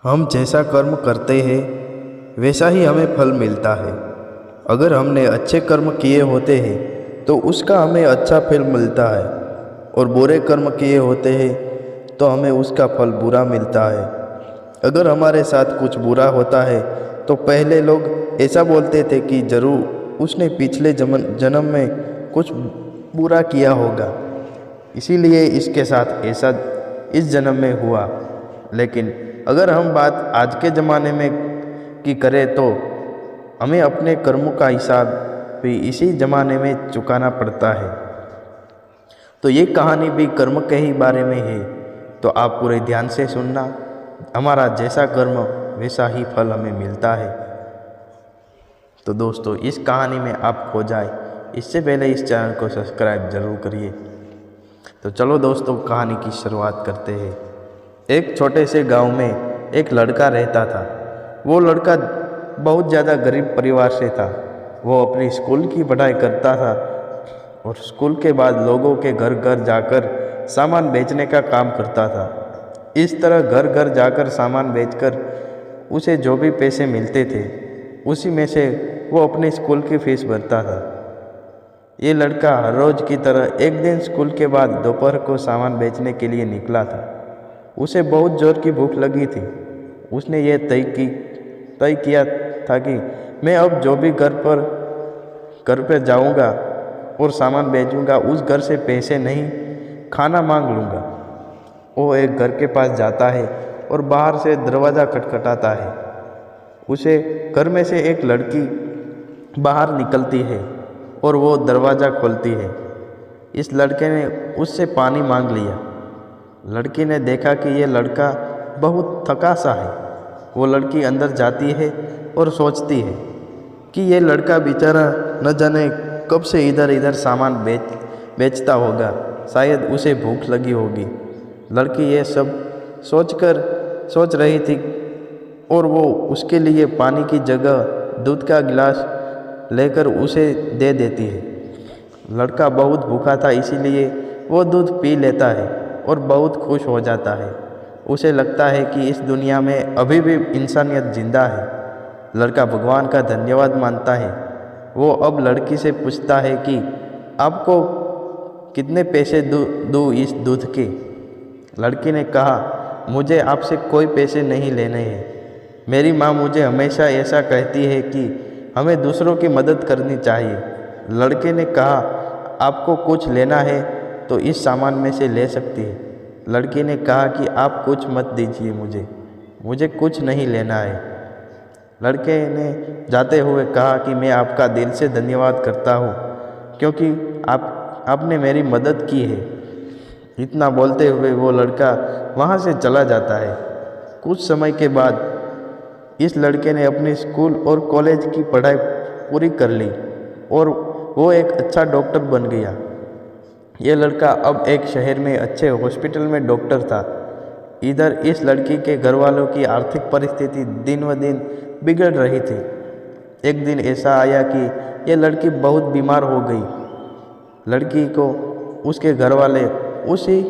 हम जैसा कर्म करते हैं वैसा ही हमें फल मिलता है। अगर हमने अच्छे कर्म किए होते हैं तो उसका हमें अच्छा फल मिलता है, और बुरे कर्म किए होते हैं तो हमें उसका फल बुरा मिलता है। अगर हमारे साथ कुछ बुरा होता है तो पहले लोग ऐसा बोलते थे कि ज़रूर उसने पिछले जन्म में कुछ बुरा किया होगा, इसीलिए इसके साथ ऐसा इस जन्म में हुआ। लेकिन अगर हम बात आज के ज़माने में की करें तो हमें अपने कर्मों का हिसाब भी इसी ज़माने में चुकाना पड़ता है। तो ये कहानी भी कर्म के ही बारे में है, तो आप पूरे ध्यान से सुनना। हमारा जैसा कर्म वैसा ही फल हमें मिलता है। तो दोस्तों, इस कहानी में आप खो जाए इससे पहले इस चैनल को सब्सक्राइब ज़रूर करिए। तो चलो दोस्तों, कहानी की शुरुआत करते हैं। एक छोटे से गांव में एक लड़का रहता था। वो लड़का बहुत ज़्यादा गरीब परिवार से था। वो अपनी स्कूल की पढ़ाई करता था और स्कूल के बाद लोगों के घर घर जाकर सामान बेचने का काम करता था। इस तरह घर घर जाकर सामान बेचकर उसे जो भी पैसे मिलते थे उसी में से वो अपने स्कूल की फीस भरता था। ये लड़का हर रोज़ की तरह एक दिन स्कूल के बाद दोपहर को सामान बेचने के लिए निकला था। उसे बहुत ज़ोर की भूख लगी थी। उसने ये तय किया था कि मैं अब जो भी घर पर जाऊंगा और सामान बेचूंगा, उस घर से पैसे नहीं, खाना मांग लूँगा। वो एक घर के पास जाता है और बाहर से दरवाज़ा खटखटाता है। उसे घर में से एक लड़की बाहर निकलती है और वो दरवाज़ा खोलती है। इस लड़के ने उससे पानी मांग लिया। लड़की ने देखा कि ये लड़का बहुत थका सा है। वो लड़की अंदर जाती है और सोचती है कि ये लड़का बेचारा न जाने कब से इधर इधर सामान बेचता होगा, शायद उसे भूख लगी होगी। लड़की ये सब सोच रही थी और वो उसके लिए पानी की जगह दूध का गिलास लेकर उसे दे देती है। लड़का बहुत भूखा था, इसीलिए वो दूध पी लेता है और बहुत खुश हो जाता है। उसे लगता है कि इस दुनिया में अभी भी इंसानियत जिंदा है। लड़का भगवान का धन्यवाद मानता है। वो अब लड़की से पूछता है कि आपको कितने पैसे दूँ इस दूध के। लड़की ने कहा, मुझे आपसे कोई पैसे नहीं लेने हैं। मेरी माँ मुझे हमेशा ऐसा कहती है कि हमें दूसरों की मदद करनी चाहिए। लड़के ने कहा, आपको कुछ लेना है तो इस सामान में से ले सकती है। लड़की ने कहा कि आप कुछ मत दीजिए, मुझे कुछ नहीं लेना है। लड़के ने जाते हुए कहा कि मैं आपका दिल से धन्यवाद करता हूँ क्योंकि आपने मेरी मदद की है। इतना बोलते हुए वो लड़का वहाँ से चला जाता है। कुछ समय के बाद इस लड़के ने अपनी स्कूल और कॉलेज की पढ़ाई पूरी कर ली और वो एक अच्छा डॉक्टर बन गया। ये लड़का अब एक शहर में अच्छे हॉस्पिटल में डॉक्टर था। इधर इस लड़की के घर वालों की आर्थिक परिस्थिति दिन ब दिन बिगड़ रही थी। एक दिन ऐसा आया कि ये लड़की बहुत बीमार हो गई। लड़की को उसके घर वाले उसी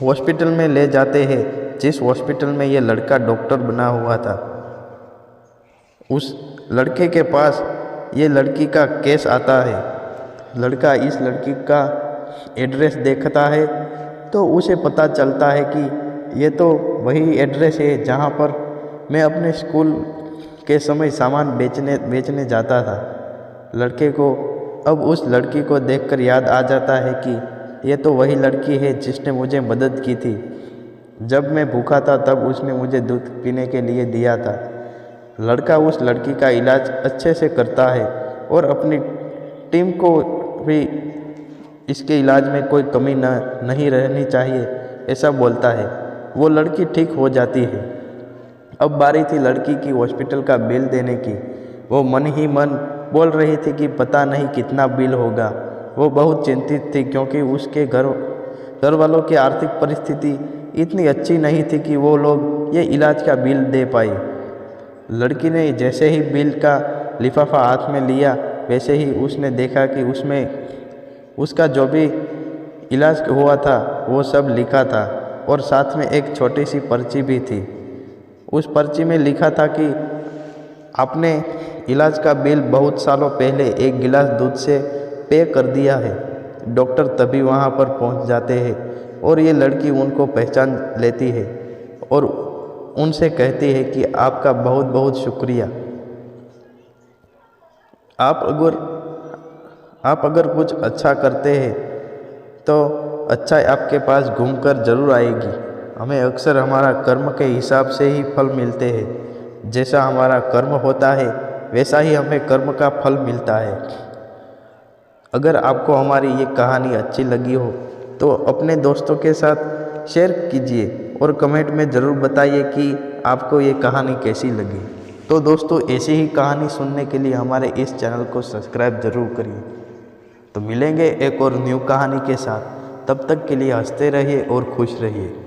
हॉस्पिटल में ले जाते हैं जिस हॉस्पिटल में ये लड़का डॉक्टर बना हुआ था। उस लड़के के पास ये लड़की का केस आता है। लड़का इस लड़की का एड्रेस देखता है तो उसे पता चलता है कि ये तो वही एड्रेस है जहाँ पर मैं अपने स्कूल के समय सामान बेचने जाता था। लड़के को अब उस लड़की को देखकर याद आ जाता है कि ये तो वही लड़की है जिसने मुझे मदद की थी। जब मैं भूखा था तब उसने मुझे दूध पीने के लिए दिया था। लड़का उस लड़की का इलाज अच्छे से करता है और अपनी टीम को भी इसके इलाज में कोई कमी नहीं रहनी चाहिए ऐसा बोलता है। वो लड़की ठीक हो जाती है। अब बारी थी लड़की की हॉस्पिटल का बिल देने की। वो मन ही मन बोल रही थी कि पता नहीं कितना बिल होगा। वो बहुत चिंतित थी क्योंकि उसके घर वालों की आर्थिक परिस्थिति इतनी अच्छी नहीं थी कि वो लोग ये इलाज का बिल दे पाए। लड़की ने जैसे ही बिल का लिफाफा हाथ में लिया वैसे ही उसने देखा कि उसमें उसका जो भी इलाज हुआ था वो सब लिखा था और साथ में एक छोटी सी पर्ची भी थी। उस पर्ची में लिखा था कि आपने इलाज का बिल बहुत सालों पहले एक गिलास दूध से पे कर दिया है। डॉक्टर तभी वहाँ पर पहुँच जाते हैं और ये लड़की उनको पहचान लेती है और उनसे कहती है कि आपका बहुत बहुत शुक्रिया। आप अगर कुछ अच्छा करते हैं तो अच्छा आपके पास घूमकर ज़रूर आएगी। हमें अक्सर हमारा कर्म के हिसाब से ही फल मिलते हैं। जैसा हमारा कर्म होता है वैसा ही हमें कर्म का फल मिलता है। अगर आपको हमारी ये कहानी अच्छी लगी हो तो अपने दोस्तों के साथ शेयर कीजिए और कमेंट में ज़रूर बताइए कि आपको ये कहानी कैसी लगी। तो दोस्तों, ऐसी ही कहानी सुनने के लिए हमारे इस चैनल को सब्सक्राइब ज़रूर करिए। तो मिलेंगे एक और न्यू कहानी के साथ। तब तक के लिए हंसते रहिए और खुश रहिए।